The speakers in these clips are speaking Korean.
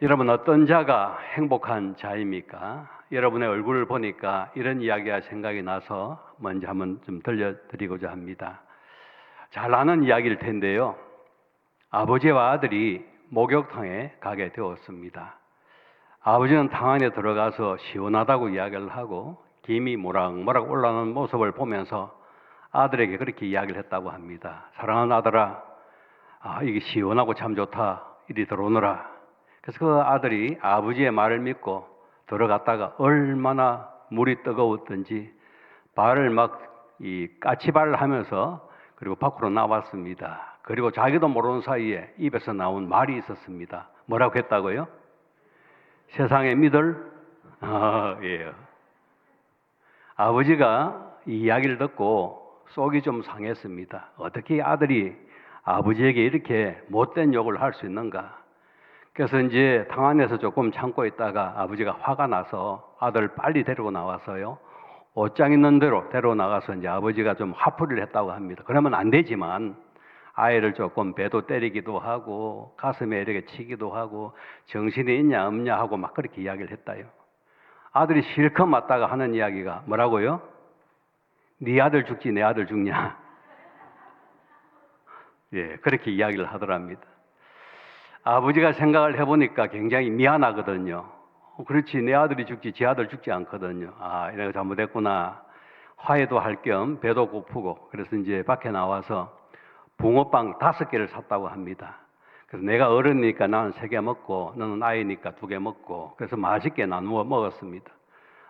여러분, 어떤 자가 행복한 자입니까? 여러분의 얼굴을 보니까 이런 이야기가 생각이 나서 먼저 한번 좀 들려드리고자 합니다. 잘 아는 이야기일 텐데요. 아버지와 아들이 목욕탕에 가게 되었습니다. 아버지는 탕 안에 들어가서 시원하다고 이야기를 하고 김이 모락모락 올라오는 모습을 보면서 아들에게 그렇게 이야기를 했다고 합니다. 사랑하는 아들아, 이게 시원하고 참 좋다. 이리 들어오너라. 그래서 그 아들이 아버지의 말을 믿고 들어갔다가 얼마나 물이 뜨거웠던지 발을 까치발을 하면서 그리고 밖으로 나왔습니다. 그리고 자기도 모르는 사이에 입에서 나온 말이 있었습니다. 뭐라고 했다고요? 세상에 믿을? 예. 아버지가 이 이야기를 듣고 속이 좀 상했습니다. 어떻게 아들이 아버지에게 이렇게 못된 욕을 할 수 있는가? 그래서 이제 탕 안에서 조금 참고 있다가 아버지가 화가 나서 아들을 빨리 데리고 나와서요. 옷장 있는 대로 데리고 나가서 이제 아버지가 좀 화풀이를 했다고 합니다. 그러면 안 되지만 아이를 조금 배도 때리기도 하고 가슴에 이렇게 치기도 하고 정신이 있냐 없냐 하고 막 그렇게 이야기를 했다요. 아들이 실컷 맞다가 하는 이야기가 뭐라고요? 네 아들 죽지 내 아들 죽냐? 예, 그렇게 이야기를 하더랍니다. 아버지가 생각을 해보니까 굉장히 미안하거든요. 그렇지, 내 아들이 죽지 지 아들 죽지 않거든요. 이래가 잘못했구나. 화해도 할 겸 배도 고프고 그래서 이제 밖에 나와서 붕어빵 5개를 샀다고 합니다. 그래서 내가 어른이니까 나는 3개 먹고 너는 아이니까 2개 먹고 그래서 맛있게 나누어 먹었습니다.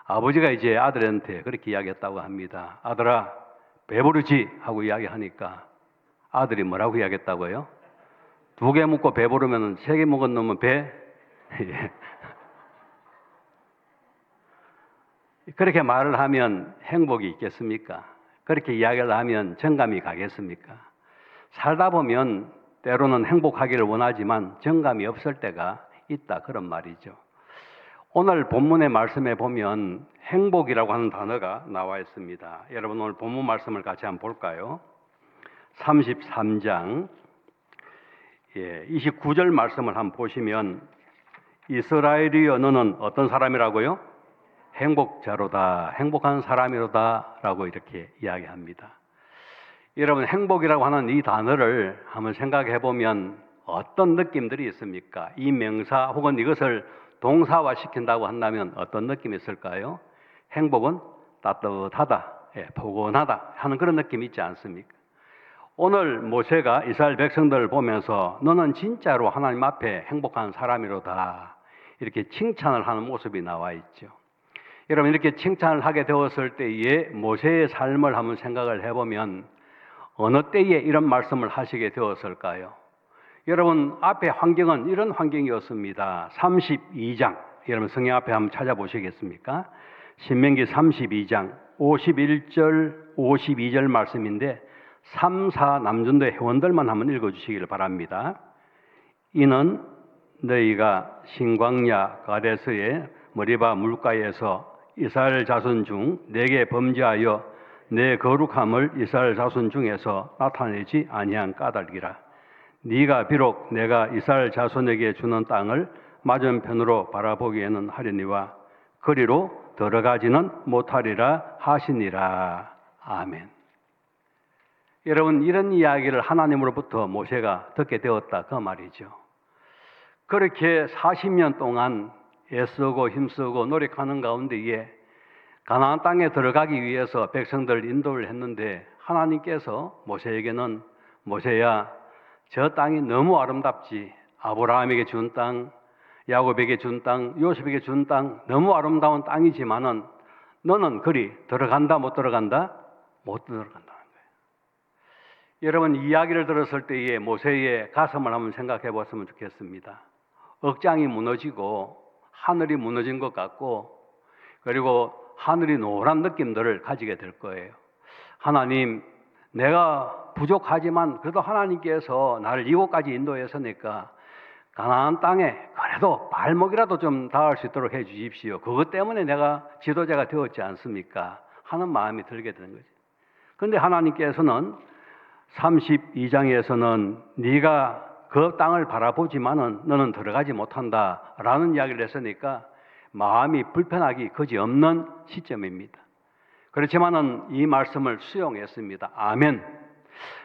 아버지가 이제 아들한테 그렇게 이야기했다고 합니다. 아들아, 배부르지? 하고 이야기하니까 아들이 뭐라고 이야기했다고요? 2개 먹고 배부르면 3개 먹은 놈은 배? 그렇게 말을 하면 행복이 있겠습니까? 그렇게 이야기를 하면 정감이 가겠습니까? 살다 보면 때로는 행복하기를 원하지만 정감이 없을 때가 있다, 그런 말이죠. 오늘 본문의 말씀에 보면 행복이라고 하는 단어가 나와 있습니다. 여러분, 오늘 본문 말씀을 같이 한번 볼까요? 33장 29절 말씀을 한번 보시면 이스라엘이여 너는 어떤 사람이라고요? 행복자로다, 행복한 사람이로다 라고 이렇게 이야기합니다. 여러분, 행복이라고 하는 이 단어를 한번 생각해 보면 어떤 느낌들이 있습니까? 이 명사 혹은 이것을 동사화 시킨다고 한다면 어떤 느낌이 있을까요? 행복은 따뜻하다, 포근하다 하는 그런 느낌이 있지 않습니까? 오늘 모세가 이스라엘 백성들을 보면서 너는 진짜로 하나님 앞에 행복한 사람이로다 이렇게 칭찬을 하는 모습이 나와 있죠. 여러분, 이렇게 칭찬을 하게 되었을 때에 모세의 삶을 한번 생각을 해보면 어느 때에 이런 말씀을 하시게 되었을까요? 여러분, 앞에 환경은 이런 환경이었습니다. 32장, 여러분 성경 앞에 한번 찾아보시겠습니까? 신명기 32장 51절 52절 말씀인데 3, 4 남전도의 회원들만 한번 읽어주시기를 바랍니다. 이는 너희가 신광야 가데스의 머리바 물가에서 이스라엘 자손 중 내게 범죄하여 내 거룩함을 이스라엘 자손 중에서 나타내지 아니한 까닭이라. 네가 비록 내가 이스라엘 자손에게 주는 땅을 맞은편으로 바라보기에는 하려니와 그리로 들어가지는 못하리라 하시니라. 아멘. 여러분, 이런 이야기를 하나님으로부터 모세가 듣게 되었다 그 말이죠. 그렇게 40년 동안 애쓰고 힘쓰고 노력하는 가운데에 가나안 땅에 들어가기 위해서 백성들을 인도를 했는데 하나님께서 모세에게는 모세야, 저 땅이 너무 아름답지. 아브라함에게 준 땅, 야곱에게 준 땅, 요셉에게 준 땅, 너무 아름다운 땅이지만은 너는 그리 들어간다 못 들어간다? 못 들어간다는 거예요. 여러분, 이 이야기를 들었을 때에 모세의 가슴을 한번 생각해 봤으면 좋겠습니다. 억장이 무너지고 하늘이 무너진 것 같고 그리고 하늘이 노란 느낌들을 가지게 될 거예요. 하나님, 내가 부족하지만 그래도 하나님께서 나를 이곳까지 인도했으니까 가나안 땅에 그래도 발목이라도 좀 닿을 수 있도록 해 주십시오. 그것 때문에 내가 지도자가 되었지 않습니까? 하는 마음이 들게 되는 거죠. 그런데 하나님께서는 32장에서는 네가 그 땅을 바라보지만은 너는 들어가지 못한다라는 이야기를 했으니까 마음이 불편하기 그지없는 시점입니다. 그렇지만은 이 말씀을 수용했습니다. 아멘.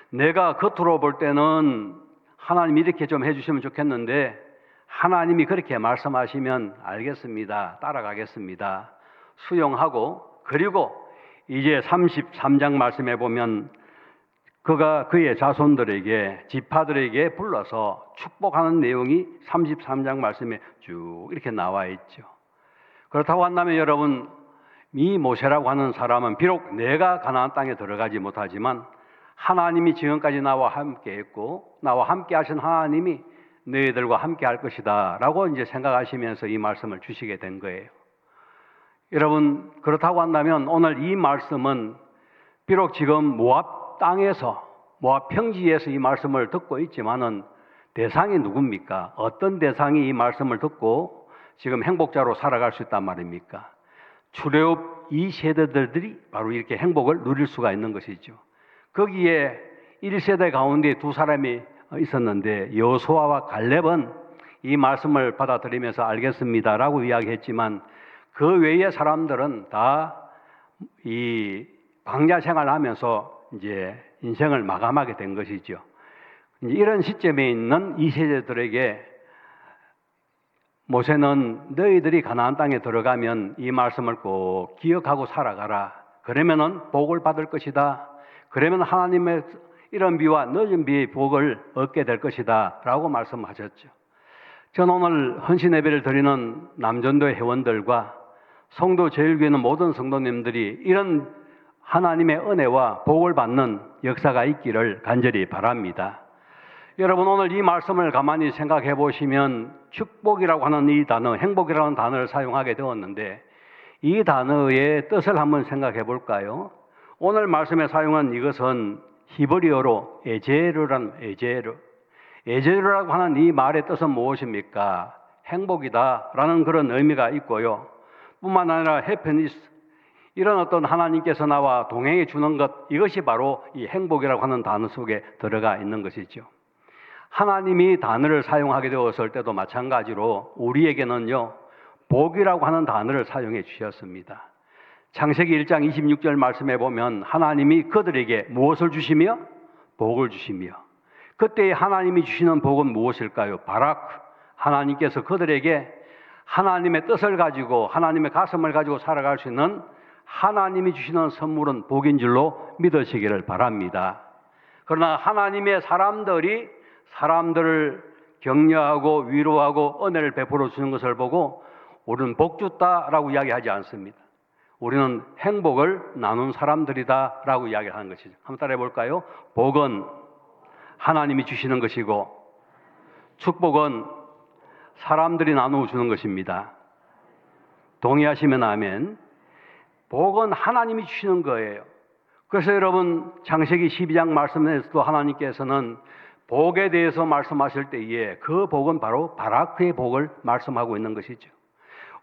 내가 겉으로 볼 때는 하나님 이렇게 좀 해주시면 좋겠는데 하나님이 그렇게 말씀하시면 알겠습니다. 따라가겠습니다. 수용하고, 그리고 이제 33장 말씀해 보면 그가 그의 자손들에게, 지파들에게 불러서 축복하는 내용이 33장 말씀에 쭉 이렇게 나와 있죠. 그렇다고 한다면 여러분, 이 모세라고 하는 사람은 비록 내가 가나안 땅에 들어가지 못하지만 하나님이 지금까지 나와 함께 했고 나와 함께 하신 하나님이 너희들과 함께 할 것이다 라고 이제 생각하시면서 이 말씀을 주시게 된 거예요. 여러분, 그렇다고 한다면 오늘 이 말씀은 비록 지금 모압 땅에서, 모압 평지에서 이 말씀을 듣고 있지만은 대상이 누굽니까? 어떤 대상이 이 말씀을 듣고 지금 행복자로 살아갈 수 있단 말입니까? 출애굽 2세대들이 바로 이렇게 행복을 누릴 수가 있는 것이죠. 거기에 1세대 가운데 두 사람이 있었는데 여호수아와 갈렙은 이 말씀을 받아들이면서 알겠습니다라고 이야기했지만 그 외의 사람들은 다 이 광야 생활을 하면서 이제 인생을 마감하게 된 것이죠. 이제 이런 시점에 있는 2세대들에게 모세는 너희들이 가나안 땅에 들어가면 이 말씀을 꼭 기억하고 살아가라. 그러면은 복을 받을 것이다. 그러면 하나님의 이런 비와 늦은 비의 복을 얻게 될 것이다 라고 말씀하셨죠. 저는 오늘 헌신 예배를 드리는 남전도의 회원들과 성도 제일교회는 모든 성도님들이 이런 하나님의 은혜와 복을 받는 역사가 있기를 간절히 바랍니다. 여러분, 오늘 이 말씀을 가만히 생각해 보시면 축복이라고 하는 이 단어, 행복이라는 단어를 사용하게 되었는데 이 단어의 뜻을 한번 생각해 볼까요? 오늘 말씀에 사용한 이것은 히브리어로 에제르라고 하는 이 말의 뜻은 무엇입니까? 행복이다라는 그런 의미가 있고요. 뿐만 아니라 해피니스, 이런 어떤 하나님께서 나와 동행해 주는 것, 이것이 바로 이 행복이라고 하는 단어 속에 들어가 있는 것이죠. 하나님이 단어를 사용하게 되었을 때도 마찬가지로 우리에게는요, 복이라고 하는 단어를 사용해 주셨습니다. 창세기 1장 26절 말씀에 보면 하나님이 그들에게 무엇을 주시며? 복을 주시며. 그때 하나님이 주시는 복은 무엇일까요? 바라크. 하나님께서 그들에게 하나님의 뜻을 가지고 하나님의 가슴을 가지고 살아갈 수 있는 하나님이 주시는 선물은 복인 줄로 믿으시기를 바랍니다. 그러나 하나님의 사람들이 사람들을 격려하고 위로하고 은혜를 베풀어 주는 것을 보고 우리는 복 줬다라고 이야기하지 않습니다. 우리는 행복을 나눈 사람들이다라고 이야기하는 것이죠. 한번 따라해 볼까요? 복은 하나님이 주시는 것이고 축복은 사람들이 나누어 주는 것입니다. 동의하시면 아멘. 복은 하나님이 주시는 거예요. 그래서 여러분, 창세기 12장 말씀에서도 하나님께서는 복에 대해서 말씀하실 때에 그 복은 바로 바라크의 복을 말씀하고 있는 것이죠.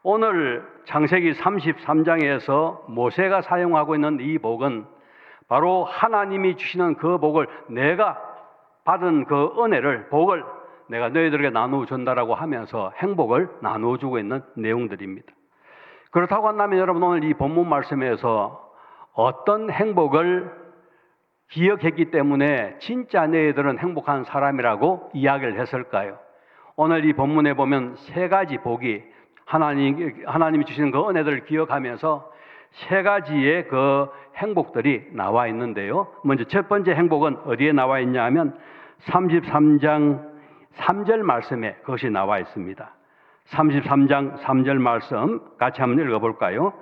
오늘 창세기 33장에서 모세가 사용하고 있는 이 복은 바로 하나님이 주시는 그 복을, 내가 받은 그 은혜를, 복을 내가 너희들에게 나누어 준다라고 하면서 행복을 나누어 주고 있는 내용들입니다. 그렇다고 한다면 여러분, 오늘 이 본문 말씀에서 어떤 행복을 기억했기 때문에 진짜 너희들은 행복한 사람이라고 이야기를 했을까요? 오늘 이 본문에 보면 세 가지 복이 하나님이 주시는 그 은혜들을 기억하면서 세 가지의 그 행복들이 나와 있는데요. 먼저 첫 번째 행복은 어디에 나와 있냐 하면 33장 3절 말씀에 그것이 나와 있습니다. 33장 3절 말씀 같이 한번 읽어볼까요?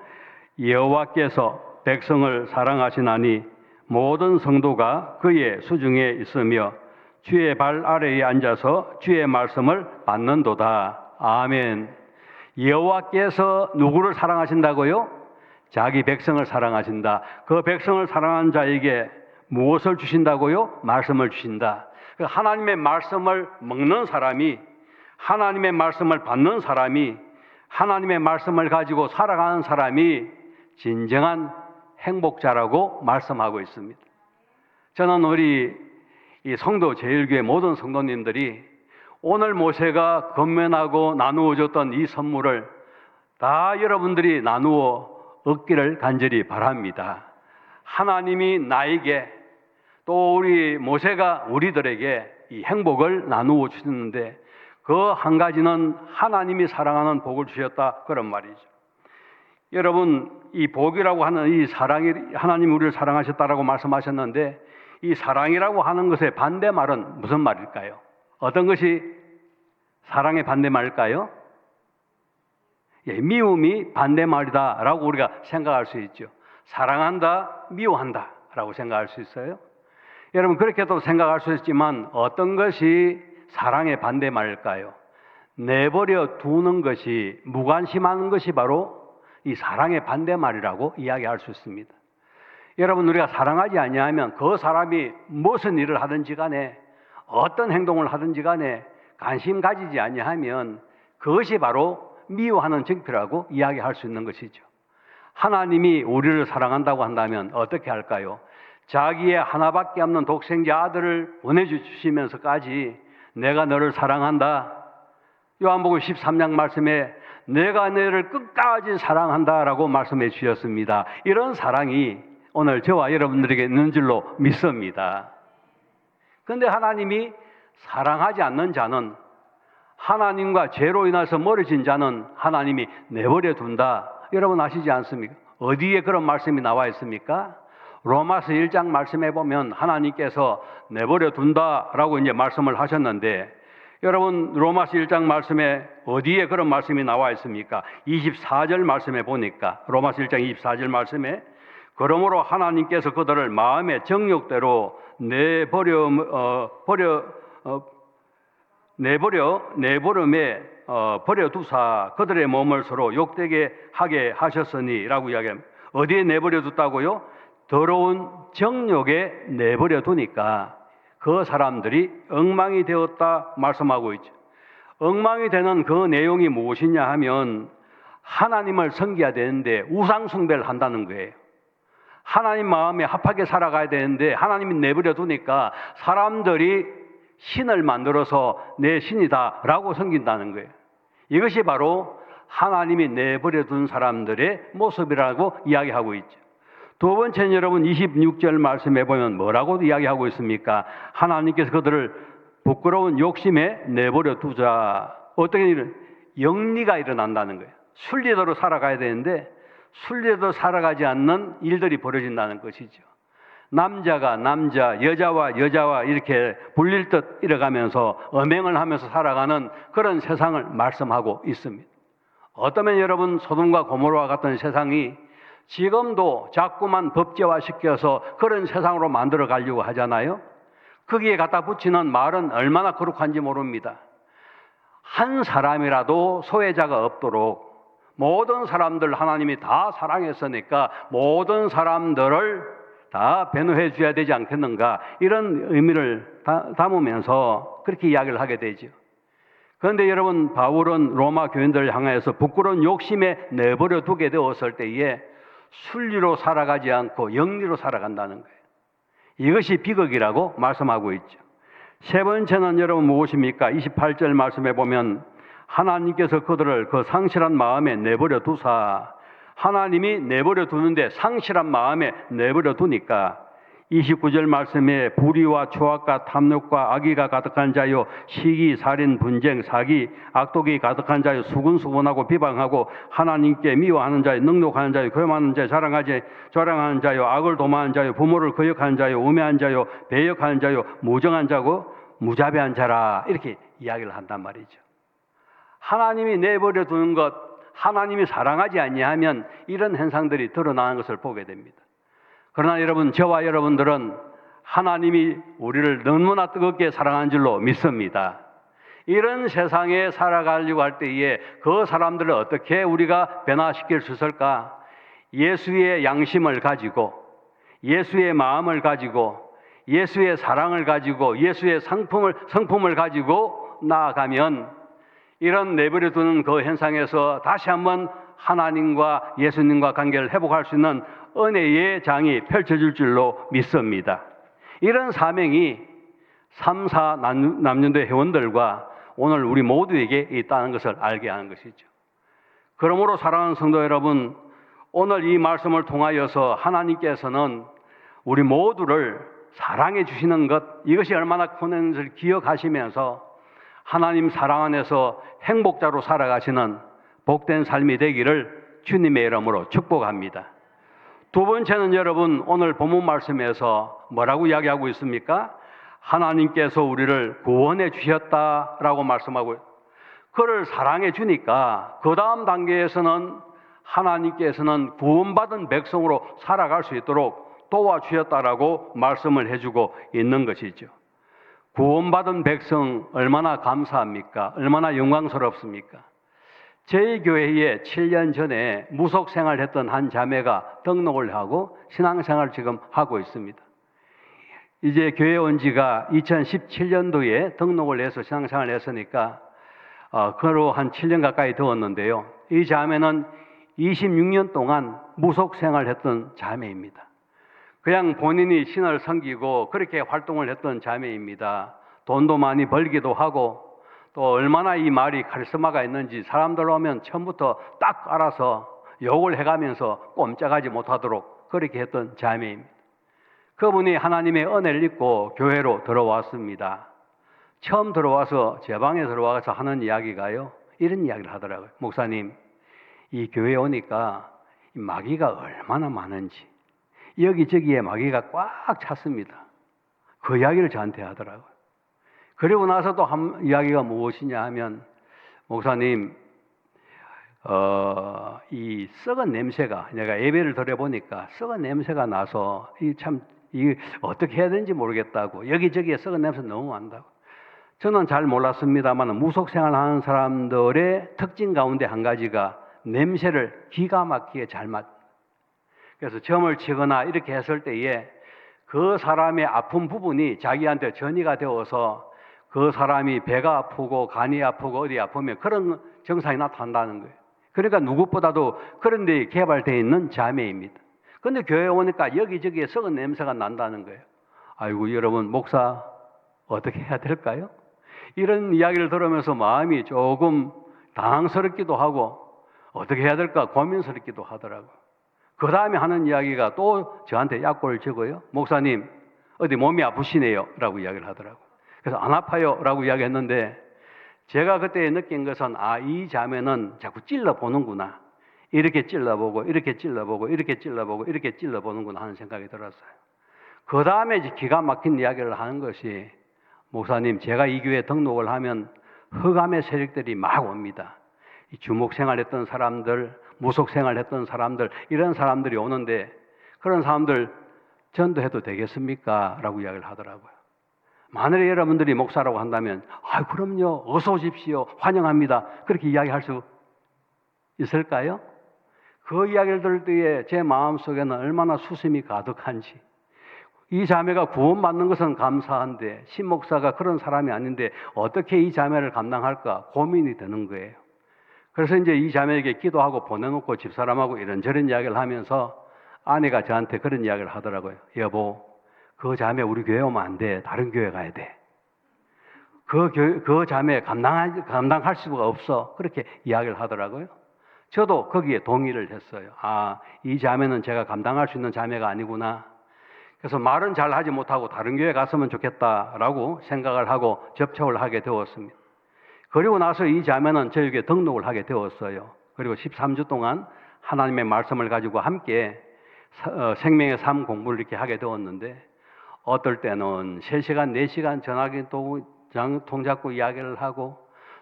여호와께서 백성을 사랑하시나니 모든 성도가 그의 수중에 있으며 주의 발 아래에 앉아서 주의 말씀을 받는도다. 아멘. 여호와께서 누구를 사랑하신다고요? 자기 백성을 사랑하신다. 그 백성을 사랑하는 자에게 무엇을 주신다고요? 말씀을 주신다. 하나님의 말씀을 먹는 사람이, 하나님의 말씀을 받는 사람이, 하나님의 말씀을 가지고 살아가는 사람이 진정한 행복자라고 말씀하고 있습니다. 저는 우리 이 성도 제일교회 모든 성도님들이 오늘 모세가 건면하고 나누어 줬던 이 선물을 다 여러분들이 나누어 얻기를 간절히 바랍니다. 하나님이 나에게 또 우리 모세가 우리들에게 이 행복을 나누어 주셨는데 그 한 가지는 하나님이 사랑하는 복을 주셨다, 그런 말이죠. 여러분, 이 복이라고 하는 이 사랑이, 하나님이 우리를 사랑하셨다라고 말씀하셨는데 이 사랑이라고 하는 것의 반대말은 무슨 말일까요? 어떤 것이 사랑의 반대말일까요? 미움이 반대말이다라고 우리가 생각할 수 있죠. 사랑한다, 미워한다 라고 생각할 수 있어요. 여러분, 그렇게도 생각할 수 있지만 어떤 것이 사랑의 반대말일까요? 내버려 두는 것이, 무관심하는 것이 바로 이 사랑의 반대말이라고 이야기할 수 있습니다. 여러분, 우리가 사랑하지 아니하면 그 사람이 무슨 일을 하든지 간에 어떤 행동을 하든지 간에 관심 가지지 아니하면 그것이 바로 미워하는 증표라고 이야기할 수 있는 것이죠. 하나님이 우리를 사랑한다고 한다면 어떻게 할까요? 자기의 하나밖에 없는 독생자 아들을 보내주시면서까지 내가 너를 사랑한다. 요한복음 13장 말씀에 내가 너를 끝까지 사랑한다라고 말씀해 주셨습니다. 이런 사랑이 오늘 저와 여러분들에게 있는 줄로 믿습니다. 그런데 하나님이 사랑하지 않는 자는, 하나님과 죄로 인해서 멀어진 자는 하나님이 내버려 둔다. 여러분 아시지 않습니까? 어디에 그런 말씀이 나와 있습니까? 로마서 1장 말씀해 보면 하나님께서 내버려 둔다라고 이제 말씀을 하셨는데, 여러분 로마서 1장 말씀에 어디에 그런 말씀이 나와 있습니까? 24절 말씀에 보니까, 로마서 1장 24절 말씀에 그러므로 하나님께서 그들을 마음의 정욕대로 내버름에 버려두사 그들의 몸을 서로 욕되게 하게 하셨으니라고 이야기합니다. 어디에 내버려 뒀다고요? 더러운 정욕에 내버려 두니까 그 사람들이 엉망이 되었다 말씀하고 있죠. 엉망이 되는 그 내용이 무엇이냐 하면 하나님을 섬겨야 되는데 우상 숭배를 한다는 거예요. 하나님 마음에 합하게 살아가야 되는데 하나님이 내버려 두니까 사람들이 신을 만들어서 내 신이다라고 섬긴다는 거예요. 이것이 바로 하나님이 내버려 둔 사람들의 모습이라고 이야기하고 있죠. 두 번째는 여러분 26절 말씀해 보면 뭐라고 이야기하고 있습니까? 하나님께서 그들을 부끄러운 욕심에 내버려 두자. 어떻게 영리가 일어난다는 거예요. 순리대로 살아가야 되는데 순리대로 살아가지 않는 일들이 벌어진다는 것이죠. 남자가 남자, 여자와 여자와 이렇게 불릴 듯 이뤄가면서 엄행을 하면서 살아가는 그런 세상을 말씀하고 있습니다. 어쩌면 여러분 소돔과 고모라와 같은 세상이 지금도 자꾸만 법제화시켜서 그런 세상으로 만들어 가려고 하잖아요. 거기에 갖다 붙이는 말은 얼마나 거룩한지 모릅니다. 한 사람이라도 소외자가 없도록 모든 사람들 하나님이 다 사랑했으니까 모든 사람들을 다 변호해 줘야 되지 않겠는가, 이런 의미를 담으면서 그렇게 이야기를 하게 되죠. 그런데 여러분, 바울은 로마 교인들을 향해서 부끄러운 욕심에 내버려 두게 되었을 때에 순리로 살아가지 않고 영리로 살아간다는 거예요. 이것이 비극이라고 말씀하고 있죠. 세 번째는 여러분 무엇입니까? 28절 말씀해 보면 하나님께서 그들을 그 상실한 마음에 내버려 두사, 하나님이 내버려 두는데 상실한 마음에 내버려 두니까 29절 말씀에 불의와 추악과 탐욕과 악의가 가득한 자요, 시기, 살인, 분쟁, 사기, 악독이 가득한 자요, 수군수군하고 비방하고 하나님께 미워하는 자요, 능욕하는 자요, 교만하는 자요, 자랑하는 자요, 악을 도모하는 자요, 부모를 거역하는 자요, 우매한 자요, 배역하는 자요, 무정한 자고 무자비한 자라, 이렇게 이야기를 한단 말이죠. 하나님이 내버려 두는 것, 하나님이 사랑하지 아니하면 이런 현상들이 드러나는 것을 보게 됩니다. 그러나 여러분, 저와 여러분들은 하나님이 우리를 너무나 뜨겁게 사랑하는 줄로 믿습니다. 이런 세상에 살아가려고 할 때에 그 사람들을 어떻게 우리가 변화시킬 수 있을까? 예수의 양심을 가지고, 예수의 마음을 가지고, 예수의 사랑을 가지고, 예수의 성품을 가지고 나아가면 이런 내버려 두는 그 현상에서 다시 한번 하나님과 예수님과 관계를 회복할 수 있는 은혜의 장이 펼쳐질 줄로 믿습니다. 이런 사명이 3, 4 남년대 회원들과 오늘 우리 모두에게 있다는 것을 알게 하는 것이죠. 그러므로 사랑하는 성도 여러분, 오늘 이 말씀을 통하여서 하나님께서는 우리 모두를 사랑해 주시는 것, 이것이 얼마나 큰 것을 기억하시면서 하나님 사랑 안에서 행복자로 살아가시는 복된 삶이 되기를 주님의 이름으로 축복합니다. 두 번째는 여러분, 오늘 본문 말씀에서 뭐라고 이야기하고 있습니까? 하나님께서 우리를 구원해 주셨다라고 말씀하고, 그를 사랑해 주니까 그 다음 단계에서는 하나님께서는 구원받은 백성으로 살아갈 수 있도록 도와주셨다라고 말씀을 해주고 있는 것이죠. 구원받은 백성 얼마나 감사합니까? 얼마나 영광스럽습니까? 저희 교회에 7년 전에 무속 생활했던 한 자매가 등록을 하고 신앙생활을 지금 하고 있습니다. 이제 교회 온 지가 2017년도에 등록을 해서 신앙생활을 했으니까 그로 한 7년 가까이 되었는데요. 이 자매는 26년 동안 무속 생활했던 자매입니다. 그냥 본인이 신을 섬기고 그렇게 활동을 했던 자매입니다. 돈도 많이 벌기도 하고 또 얼마나 이 말이 카리스마가 있는지 사람들 오면 처음부터 딱 알아서 욕을 해가면서 꼼짝하지 못하도록 그렇게 했던 자매입니다. 그분이 하나님의 은혜를 입고 교회로 들어왔습니다. 처음 들어와서 제 방에 들어와서 하는 이야기가요, 이런 이야기를 하더라고요. 목사님, 이 교회에 오니까 마귀가 얼마나 많은지 여기저기에 마귀가 꽉 찼습니다. 그 이야기를 저한테 하더라고요. 그리고 나서 또 한 이야기가 무엇이냐 하면, 목사님, 이 썩은 냄새가, 내가 예배를 드려보니까 썩은 냄새가 나서 이 어떻게 해야 되는지 모르겠다고, 여기저기에 썩은 냄새 너무 난다고. 저는 잘 몰랐습니다만 무속 생활하는 사람들의 특징 가운데 한 가지가 냄새를 기가 막히게 잘 그래서 점을 치거나 이렇게 했을 때에 그 사람의 아픈 부분이 자기한테 전이가 되어서 그 사람이 배가 아프고 간이 아프고 어디 아프면 그런 증상이 나타난다는 거예요. 그러니까 누구보다도 그런 데 개발되어 있는 자매입니다. 그런데 교회에 오니까 여기저기에 썩은 냄새가 난다는 거예요. 아이고, 여러분, 목사 어떻게 해야 될까요? 이런 이야기를 들으면서 마음이 조금 당황스럽기도 하고 어떻게 해야 될까 고민스럽기도 하더라고요. 그 다음에 하는 이야기가 또 저한테 약골을 적어요. 목사님, 어디 몸이 아프시네요 라고 이야기를 하더라고요. 그래서 안 아파요 라고 이야기했는데, 제가 그때 느낀 것은 이 자매는 자꾸 찔러보는구나, 이렇게 찔러보고 이렇게 찔러보고 이렇게 찔러보고 이렇게 찔러보는구나 하는 생각이 들었어요. 그 다음에 이제 기가 막힌 이야기를 하는 것이, 목사님, 제가 이 교회에 등록을 하면 흑암의 세력들이 막 옵니다. 이 주목 생활했던 사람들, 무속 생활했던 사람들, 이런 사람들이 오는데 그런 사람들 전도해도 되겠습니까? 라고 이야기를 하더라고요. 만약에 여러분들이 목사라고 한다면 그럼요, 어서 오십시오, 환영합니다, 그렇게 이야기할 수 있을까요? 그 이야기를 들을 때에 제 마음속에는 얼마나 수심이 가득한지, 이 자매가 구원받는 것은 감사한데 신 목사가 그런 사람이 아닌데 어떻게 이 자매를 감당할까 고민이 되는 거예요. 그래서 이제 이 자매에게 기도하고 보내놓고 집사람하고 이런저런 이야기를 하면서 아내가 저한테 그런 이야기를 하더라고요. 여보, 그 자매 우리 교회 오면 안 돼. 다른 교회 가야 돼. 그 자매 감당할 수가 없어. 그렇게 이야기를 하더라고요. 저도 거기에 동의를 했어요. 이 자매는 제가 감당할 수 있는 자매가 아니구나. 그래서 말은 잘 하지 못하고 다른 교회 갔으면 좋겠다라고 생각을 하고 접촉을 하게 되었습니다. 그리고 나서 이 자매는 저에게 등록을 하게 되었어요. 그리고 13주 동안 하나님의 말씀을 가지고 함께 생명의 삶 공부를 이렇게 하게 되었는데, 어떨 때는 3시간, 4시간 전화기 통 잡고 이야기를 하고,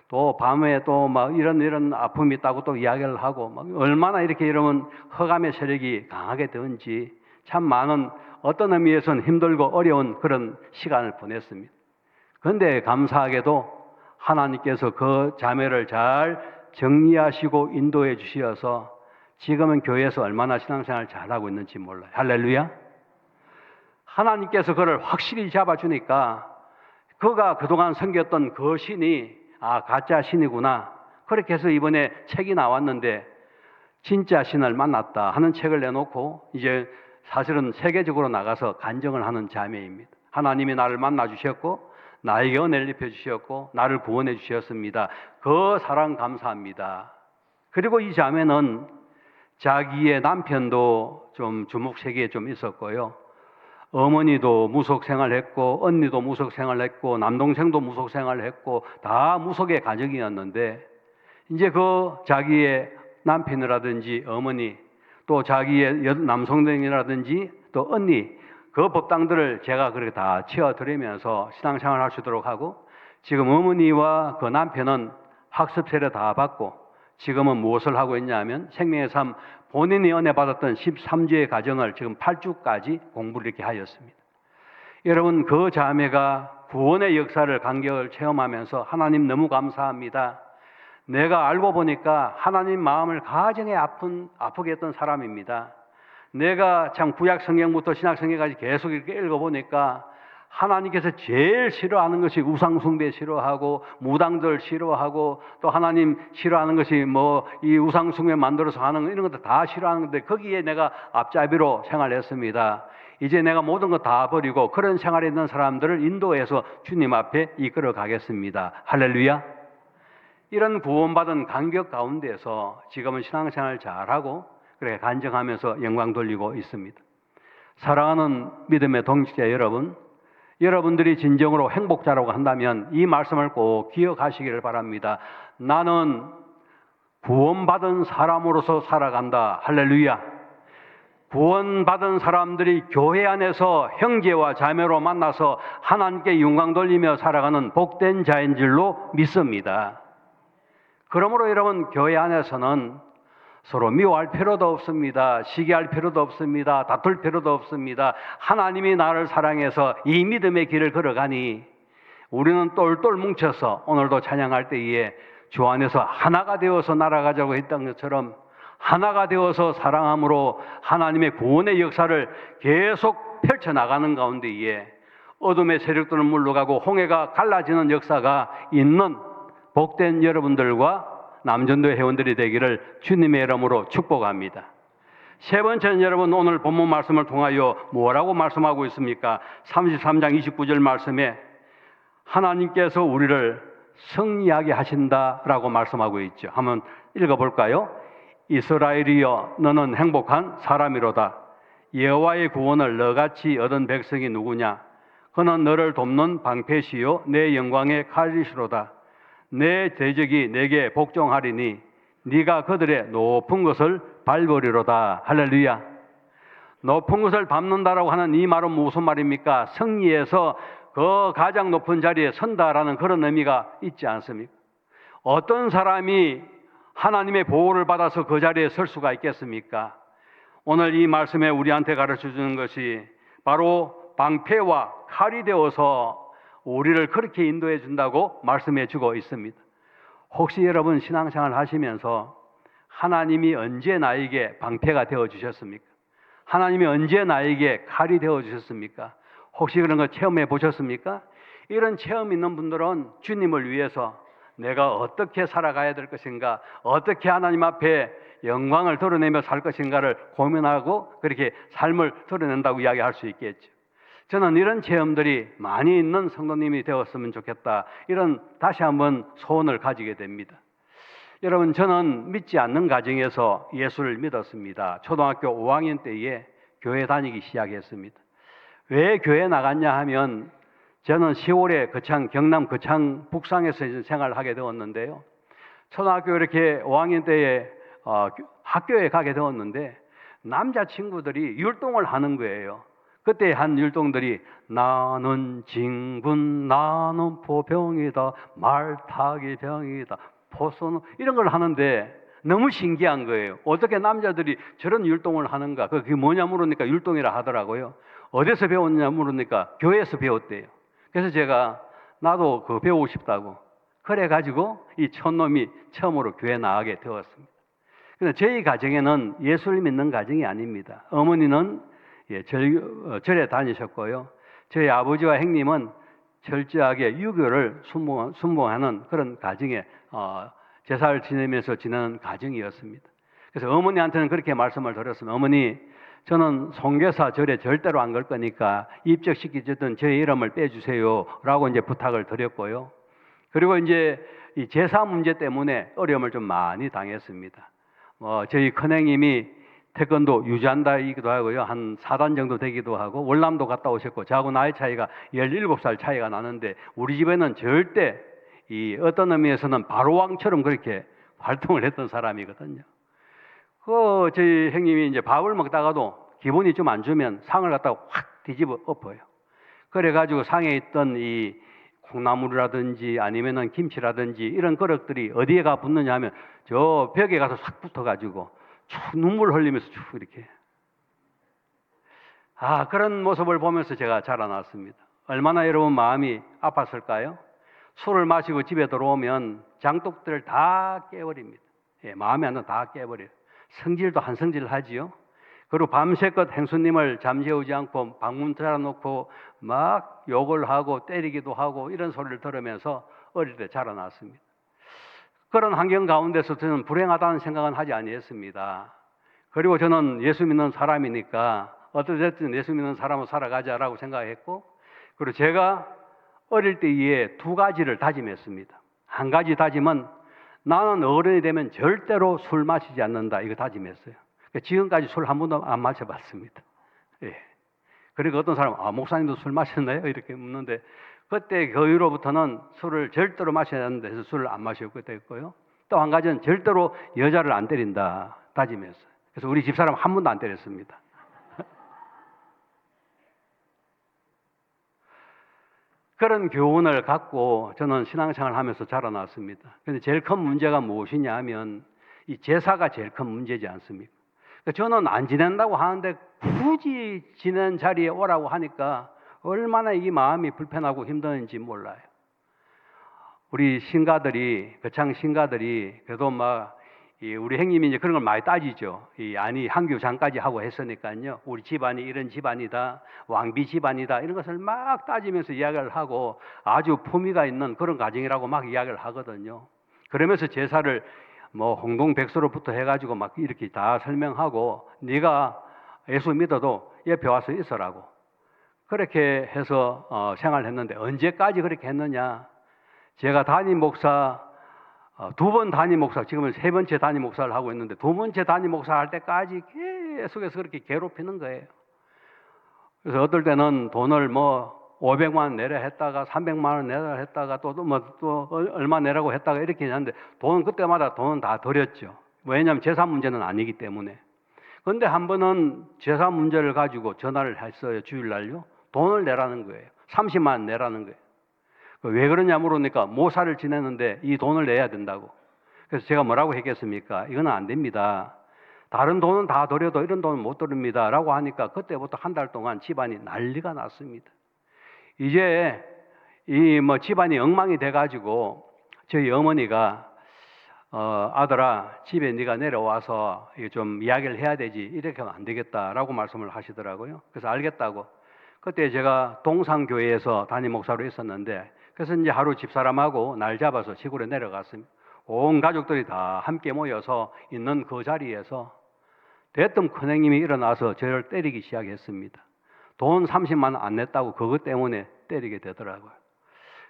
또 밤에 또 막 이런 아픔이 있다고 또 이야기를 하고, 막 얼마나 이렇게 이러면 흑암의 세력이 강하게 되는지 참 많은, 어떤 의미에서는 힘들고 어려운 그런 시간을 보냈습니다. 그런데 감사하게도 하나님께서 그 자매를 잘 정리하시고 인도해 주셔서 지금은 교회에서 얼마나 신앙생활을 잘하고 있는지 몰라요. 할렐루야. 하나님께서 그를 확실히 잡아주니까 그가 그동안 섬겼던 그 신이 가짜 신이구나, 그렇게 해서 이번에 책이 나왔는데 진짜 신을 만났다 하는 책을 내놓고 이제 사실은 세계적으로 나가서 간증을 하는 자매입니다. 하나님이 나를 만나주셨고 나에게 은혜를 입혀 주셨고 나를 구원해 주셨습니다. 그 사랑 감사합니다. 그리고 이 자매는 자기의 남편도 좀 주목세계에 좀 있었고요. 어머니도 무속 생활했고 언니도 무속 생활했고 남동생도 무속 생활했고 다 무속의 가정이었는데 이제 그 자기의 남편이라든지 어머니 또 자기의 남성들이라든지 또 언니 그 법당들을 제가 그렇게 다 치워드리면서 신앙생활 할 수 있도록 하고 지금 어머니와 그 남편은 학습 세례 다 받고 지금은 무엇을 하고 있냐면 생명의 삶 본인이 은혜 받았던 13주의 과정을 지금 8주까지 공부를 이렇게 하였습니다. 여러분 그 자매가 구원의 역사를 간격을 체험하면서 하나님 너무 감사합니다. 내가 알고 보니까 하나님 마음을 가정에 아프게 했던 사람입니다. 내가 참 구약 성경부터 신약 성경까지 계속 이렇게 읽어보니까 하나님께서 제일 싫어하는 것이 우상숭배 싫어하고 무당들 싫어하고 또 하나님 싫어하는 것이 뭐 이 우상숭배 만들어서 하는 이런 것도 다 싫어하는 건데 거기에 내가 앞잡이로 생활했습니다. 이제 내가 모든 거 다 버리고 그런 생활에 있는 사람들을 인도해서 주님 앞에 이끌어 가겠습니다. 할렐루야. 이런 구원받은 간격 가운데서 지금은 신앙생활 잘하고 그렇게 간증하면서 영광 돌리고 있습니다. 사랑하는 믿음의 동지자 여러분, 여러분들이 진정으로 행복자라고 한다면 이 말씀을 꼭 기억하시기를 바랍니다. 나는 구원받은 사람으로서 살아간다. 할렐루야. 구원받은 사람들이 교회 안에서 형제와 자매로 만나서 하나님께 영광 돌리며 살아가는 복된 자인 줄로 믿습니다. 그러므로 여러분 교회 안에서는 서로 미워할 필요도 없습니다. 시기할 필요도 없습니다. 다툴 필요도 없습니다. 하나님이 나를 사랑해서 이 믿음의 길을 걸어가니 우리는 똘똘 뭉쳐서 오늘도 찬양할 때에 주 안에서 하나가 되어서 날아가자고 했던 것처럼 하나가 되어서 사랑함으로 하나님의 구원의 역사를 계속 펼쳐나가는 가운데에 어둠의 세력들은 물러가고 홍해가 갈라지는 역사가 있는 복된 여러분들과 남전도 회원들이 되기를 주님의 이름으로 축복합니다. 세 번째는 여러분 오늘 본문 말씀을 통하여 뭐라고 말씀하고 있습니까? 33장 29절 말씀에 하나님께서 우리를 승리하게 하신다라고 말씀하고 있죠. 한번 읽어볼까요? 이스라엘이여 너는 행복한 사람이로다. 여호와의 구원을 너같이 얻은 백성이 누구냐? 그는 너를 돕는 방패시요 내 영광의 칼이시로다. 내 대적이 내게 복종하리니 네가 그들의 높은 것을 밟으리로다. 할렐루야. 높은 것을 밟는다라고 하는 이 말은 무슨 말입니까? 승리해서 그 가장 높은 자리에 선다라는 그런 의미가 있지 않습니까? 어떤 사람이 하나님의 보호를 받아서 그 자리에 설 수가 있겠습니까? 오늘 이 말씀에 우리한테 가르쳐 주는 것이 바로 방패와 칼이 되어서 우리를 그렇게 인도해 준다고 말씀해 주고 있습니다. 혹시 여러분 신앙생활 하시면서 하나님이 언제 나에게 방패가 되어 주셨습니까? 하나님이 언제 나에게 칼이 되어 주셨습니까? 혹시 그런 거 체험해 보셨습니까? 이런 체험 있는 분들은 주님을 위해서 내가 어떻게 살아가야 될 것인가, 어떻게 하나님 앞에 영광을 드러내며 살 것인가를 고민하고 그렇게 삶을 드러낸다고 이야기할 수 있겠죠. 저는 이런 체험들이 많이 있는 성도님이 되었으면 좋겠다. 이런 다시 한번 소원을 가지게 됩니다. 여러분 저는 믿지 않는 가정에서 예수를 믿었습니다. 초등학교 5학년 때에 교회 다니기 시작했습니다. 왜 교회 나갔냐 하면 저는 10월에 경남 거창 북상에서 생활을 하게 되었는데요. 초등학교 이렇게 5학년 때에 학교에 가게 되었는데 남자친구들이 율동을 하는 거예요. 그때 한 율동들이 나는 진군 나는 포병이다 말타기 병이다 포소는 이런 걸 하는데 너무 신기한 거예요. 어떻게 남자들이 저런 율동을 하는가. 그게 뭐냐 물으니까 율동이라 하더라고요. 어디서 배웠냐 물으니까 교회에서 배웠대요. 그래서 제가 나도 그거 배우고 싶다고 그래가지고 이 촌놈이 처음으로 교회 나가게 되었습니다. 근데 저희 가정에는 예수를 믿는 가정이 아닙니다. 어머니는 절에 다니셨고요. 저희 아버지와 형님은 철저하게 유교를 순봉하는 그런 가정에 제사를 지내면서 지내는 가정이었습니다. 그래서 어머니한테는 그렇게 말씀을 드렸습니다. 어머니, 저는 송교사 절에 절대로 안 갈 거니까 입적시키시던 저의 이름을 빼주세요라고 이제 부탁을 드렸고요. 그리고 이제 이 제사 문제 때문에 어려움을 좀 많이 당했습니다. 저희 큰형님이 태권도 유지한다이기도 하고요. 한 4단 정도 되기도 하고 월남도 갔다 오셨고 저하고 나이 차이가 17살 차이가 나는데 우리 집에는 절대 이 어떤 의미에서는 바로왕처럼 그렇게 활동을 했던 사람이거든요. 저희 형님이 이제 밥을 먹다가도 기분이 좀 안 좋으면 상을 갖다가 확 뒤집어 엎어요. 그래가지고 상에 있던 이 콩나물이라든지 아니면은 김치라든지 이런 그릇들이 어디에 가 붙느냐 하면 저 벽에 가서 싹 붙어가지고 쭉 눈물 흘리면서 쭉 이렇게. 그런 모습을 보면서 제가 자라났습니다. 얼마나 여러분 마음이 아팠을까요? 술을 마시고 집에 들어오면 장독들을 다 깨버립니다. 마음에 안 들면 다 깨버려요. 성질도 한 성질 하지요. 그리고 밤새껏 행수님을 잠재우지 않고 방문 달아놓고 막 욕을 하고 때리기도 하고 이런 소리를 들으면서 어릴 때 자라났습니다. 그런 환경 가운데서 저는 불행하다는 생각은 하지 아니했습니다. 그리고 저는 예수 믿는 사람이니까 어떻게든 예수 믿는 사람으로 살아가자라고 생각했고, 그리고 제가 어릴 때에 두 가지를 다짐했습니다. 한 가지 다짐은 나는 어른이 되면 절대로 술 마시지 않는다. 이거 다짐했어요. 지금까지 술 한 번도 안 마셔봤습니다. 예. 그리고 어떤 사람은 목사님도 술 마셨나요? 이렇게 묻는데 그때 그 이후로부터는 술을 절대로 마셔야 하는데 해서 술을 안 마시고 됐고요. 또 한 가지는 절대로 여자를 안 때린다 다짐했어요. 그래서 우리 집사람 한 번도 안 때렸습니다. 그런 교훈을 갖고 저는 신앙생활을 하면서 자라났습니다. 그런데 제일 큰 문제가 무엇이냐 하면 이 제사가 제일 큰 문제지 않습니까? 저는 안 지낸다고 하는데 굳이 지낸 자리에 오라고 하니까 얼마나 이 마음이 불편하고 힘드는지 몰라요. 우리 신가들이, 거창 신가들이 그래도 우리 형님이 이제 그런 걸 많이 따지죠. 한교장까지 하고 했으니까요. 우리 집안이 이런 집안이다, 왕비 집안이다, 이런 것을 막 따지면서 이야기를 하고 아주 품위가 있는 그런 가정이라고 막 이야기를 하거든요. 그러면서 제사를 홍동백서로부터 해가지고 막 이렇게 다 설명하고 네가 예수 믿어도 옆에 와서 있으라고 그렇게 해서 생활했는데 언제까지 그렇게 했느냐? 제가 담임 목사 두 번 담임 목사, 지금은 세 번째 담임 목사를 하고 있는데 두 번째 담임 목사 할 때까지 계속해서 그렇게 괴롭히는 거예요. 그래서 어떨 때는 돈을 500만 원 내라 했다가 300만 원 내라 했다가 또 얼마 내라고 했다가 이렇게 했는데 그때마다 돈은 다 드렸죠. 왜냐하면 제사 문제는 아니기 때문에. 그런데 한 번은 제사 문제를 가지고 전화를 했어요. 주일날요. 돈을 내라는 거예요. 30만 원 내라는 거예요. 왜 그러냐 물으니까 모사를 지내는데 이 돈을 내야 된다고. 그래서 제가 뭐라고 했겠습니까? 이건 안 됩니다. 다른 돈은 다 드려도 이런 돈은 못 드립니다. 라고 하니까 그때부터 한 달 동안 집안이 난리가 났습니다. 이제 집안이 엉망이 돼가지고 저희 어머니가 아들아 집에 네가 내려와서 좀 이야기를 해야 되지 이렇게 하면 안 되겠다라고 말씀을 하시더라고요. 그래서 알겠다고. 그때 제가 동산교회에서 담임 목사로 있었는데 그래서 이제 하루 집사람하고 날 잡아서 시골에 내려갔습니다. 온 가족들이 다 함께 모여서 있는 그 자리에서 대뜸 큰형님이 일어나서 저를 때리기 시작했습니다. 돈 30만 원 안 냈다고 그것 때문에 때리게 되더라고요.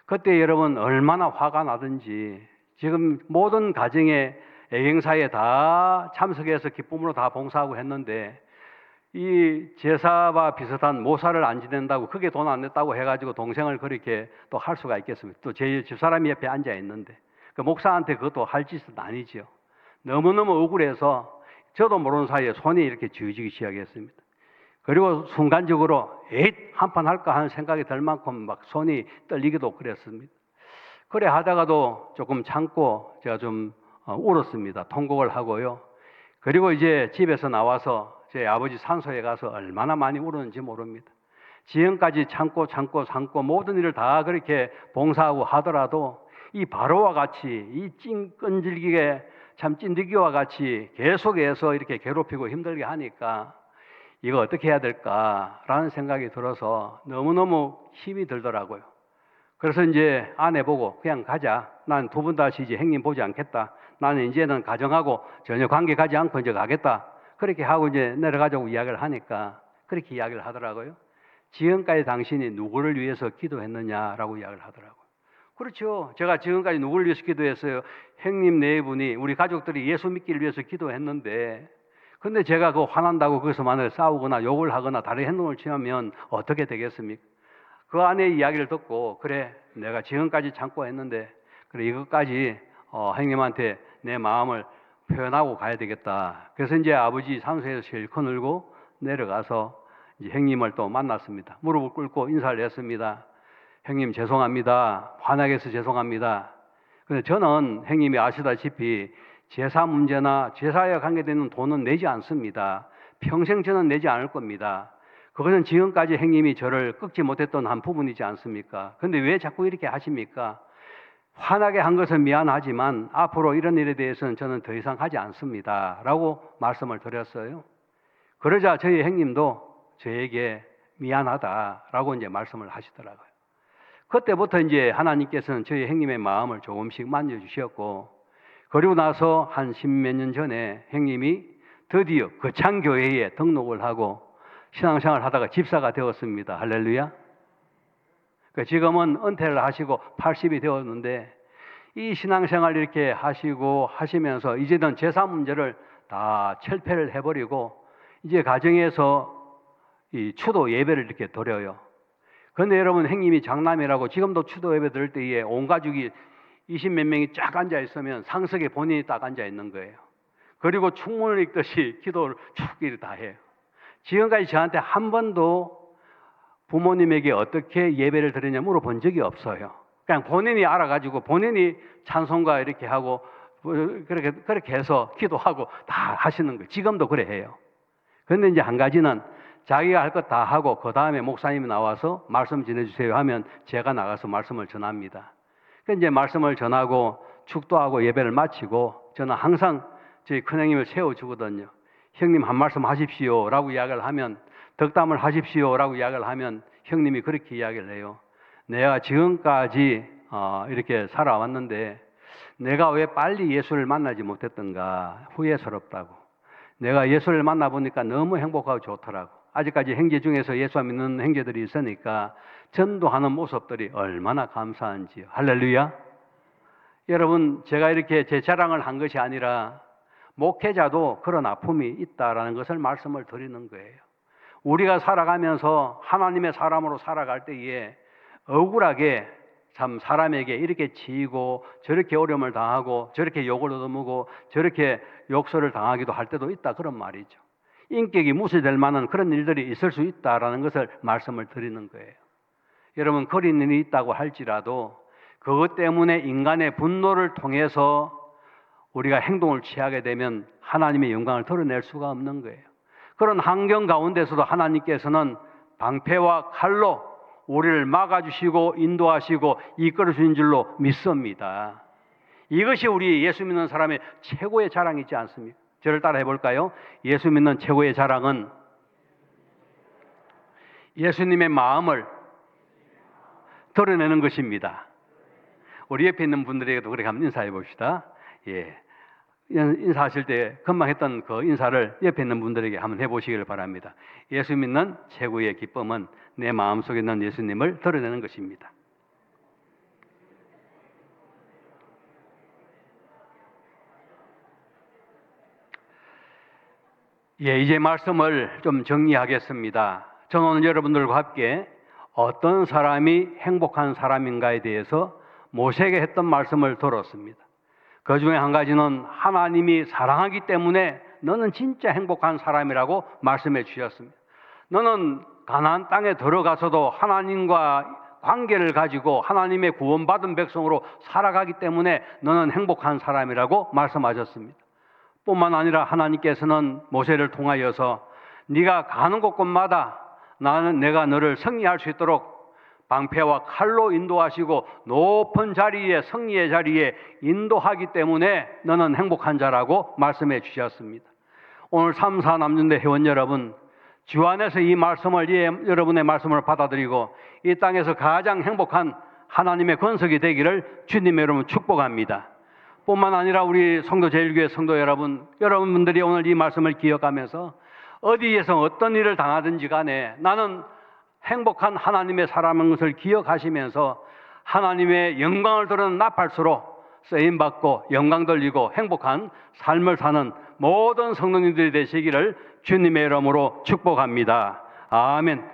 그때 여러분 얼마나 화가 나든지 지금 모든 가정의 애경사에 다 참석해서 기쁨으로 다 봉사하고 했는데 이 제사와 비슷한 모사를 안 지낸다고 그게 돈 안 냈다고 해가지고 동생을 그렇게 또 할 수가 있겠습니까? 또 제 집사람이 옆에 앉아 있는데 그 목사한테 그것도 할 짓은 아니죠. 너무너무 억울해서 저도 모르는 사이에 손이 이렇게 쥐어지기 시작했습니다. 그리고 순간적으로 한판 할까 하는 생각이 들 만큼 막 손이 떨리기도 그랬습니다. 그래 하다가도 조금 참고 제가 좀 울었습니다. 통곡을 하고요. 그리고 이제 집에서 나와서 제 아버지 산소에 가서 얼마나 많이 울었는지 모릅니다. 지금까지 참고 모든 일을 다 그렇게 봉사하고 하더라도 이 바로와 같이 이 끈질기게 참 찐득이와 같이 계속해서 이렇게 괴롭히고 힘들게 하니까 이거 어떻게 해야 될까라는 생각이 들어서 너무너무 힘이 들더라고요. 그래서 이제 아내 보고 그냥 가자. 난 두 번 다시 이제 형님 보지 않겠다. 나는 이제는 가정하고 전혀 관계 가지 않고 이제 가겠다. 그렇게 하고 이제 내려가자고 이야기를 하니까 그렇게 이야기를 하더라고요. 지금까지 당신이 누구를 위해서 기도했느냐라고 이야기를 하더라고요. 그렇죠. 제가 지금까지 누구를 위해서 기도했어요? 형님 네 분이 우리 가족들이 예수 믿기를 위해서 기도했는데, 근데 제가 그 화난다고 거기서 만약에 싸우거나 욕을 하거나 다른 행동을 취하면 어떻게 되겠습니까? 그 아내의 이야기를 듣고, 그래 내가 지금까지 참고 했는데 그래 이것까지 형님한테 내 마음을 표현하고 가야 되겠다. 그래서 이제 아버지 산소에서 실컷 울고 내려가서 이제 형님을 또 만났습니다. 무릎을 꿇고 인사를 했습니다. 형님 죄송합니다. 화나게 해서 죄송합니다. 근데 저는 형님이 아시다시피 제사 문제나 제사에 관계되는 돈은 내지 않습니다. 평생 저는 내지 않을 겁니다. 그것은 지금까지 형님이 저를 꺾지 못했던 한 부분이지 않습니까? 근데 왜 자꾸 이렇게 하십니까? 화나게 한 것은 미안하지만 앞으로 이런 일에 대해서는 저는 더 이상 하지 않습니다. 라고 말씀을 드렸어요. 그러자 저희 형님도 저에게 미안하다라고 이제 말씀을 하시더라고요. 그때부터 이제 하나님께서는 저희 형님의 마음을 조금씩 만져주셨고, 그리고 나서 한 십몇 년 전에 형님이 드디어 거창교회에 등록을 하고 신앙생활을 하다가 집사가 되었습니다. 할렐루야. 지금은 은퇴를 하시고 80이 되었는데, 이 신앙생활 이렇게 하시고 하시면서 이제는 제사 문제를 다 철폐를 해버리고 이제 가정에서 이 추도 예배를 이렇게 드려요. 그런데 여러분, 형님이 장남이라고 지금도 추도 예배 드릴 때에 온 가족이 20몇 명이 쫙 앉아 있으면 상석에 본인이 딱 앉아 있는 거예요. 그리고 충문을 읽듯이 기도를 쭉 다 해요. 지금까지 저한테 한 번도 부모님에게 어떻게 예배를 드리냐 물어본 적이 없어요. 그냥 본인이 알아가지고 본인이 찬송가 이렇게 하고 그렇게 해서 기도하고 다 하시는 거예요. 지금도 그래 해요. 그런데 이제 한 가지는 자기가 할 것 다 하고 그 다음에 목사님이 나와서 말씀 전해주세요 하면 제가 나가서 말씀을 전합니다. 그래서 이제 말씀을 전하고 축도하고 예배를 마치고 저는 항상 저희 큰형님을 세워주거든요. 형님 한 말씀 하십시오 라고 이야기를 하면, 덕담을 하십시오 라고 이야기를 하면 형님이 그렇게 이야기를 해요. 내가 지금까지 이렇게 살아왔는데 내가 왜 빨리 예수를 만나지 못했던가 후회스럽다고. 내가 예수를 만나보니까 너무 행복하고 좋더라고. 아직까지 형제 중에서 예수 믿는 형제들이 있으니까 전도하는 모습들이 얼마나 감사한지요. 할렐루야. 여러분, 제가 이렇게 제 자랑을 한 것이 아니라 목회자도 그런 아픔이 있다라는 것을 말씀을 드리는 거예요. 우리가 살아가면서 하나님의 사람으로 살아갈 때에 억울하게 참 사람에게 이렇게 지고 저렇게 어려움을 당하고 저렇게 욕을 얻어먹고 저렇게 욕설을 당하기도 할 때도 있다, 그런 말이죠. 인격이 무시될 만한 그런 일들이 있을 수 있다라는 것을 말씀을 드리는 거예요. 여러분, 그런 일이 있다고 할지라도 그것 때문에 인간의 분노를 통해서 우리가 행동을 취하게 되면 하나님의 영광을 드러낼 수가 없는 거예요. 그런 환경 가운데서도 하나님께서는 방패와 칼로 우리를 막아주시고 인도하시고 이끌어주신 줄로 믿습니다. 이것이 우리 예수 믿는 사람의 최고의 자랑이지 않습니까? 저를 따라 해볼까요? 예수 믿는 최고의 자랑은 예수님의 마음을 드러내는 것입니다. 우리 옆에 있는 분들에게도 그렇게 한번 인사해 봅시다. 예. 인사하실 때 금방 했던 그 인사를 옆에 있는 분들에게 한번 해보시길 바랍니다. 예수 믿는 최고의 기쁨은 내 마음속에 있는 예수님을 드러내는 것입니다. 예, 이제 말씀을 좀 정리하겠습니다. 저는 오늘 여러분들과 함께 어떤 사람이 행복한 사람인가에 대해서 모세에게 했던 말씀을 들었습니다. 그 중에 한 가지는 하나님이 사랑하기 때문에 너는 진짜 행복한 사람이라고 말씀해 주셨습니다. 너는 가나안 땅에 들어가서도 하나님과 관계를 가지고 하나님의 구원받은 백성으로 살아가기 때문에 너는 행복한 사람이라고 말씀하셨습니다. 뿐만 아니라 하나님께서는 모세를 통하여서 네가 가는 곳곳마다 내가 너를 승리할 수 있도록 방패와 칼로 인도하시고 높은 자리에, 승리의 자리에 인도하기 때문에 너는 행복한 자라고 말씀해 주셨습니다. 오늘 3사 남준대 회원 여러분, 주 안에서 이 말씀을, 여러분의 말씀을 받아들이고 이 땅에서 가장 행복한 하나님의 권속이 되기를 주님의 이름으로 축복합니다. 뿐만 아니라 우리 성도 제일교회 성도 여러분들이 오늘 이 말씀을 기억하면서 어디에서 어떤 일을 당하든지 간에 나는 행복한 하나님의 사람인 것을 기억하시면서 하나님의 영광을 드러낸 나팔수로 쓰임받고 영광 돌리고 행복한 삶을 사는 모든 성도님들이 되시기를 주님의 이름으로 축복합니다. 아멘.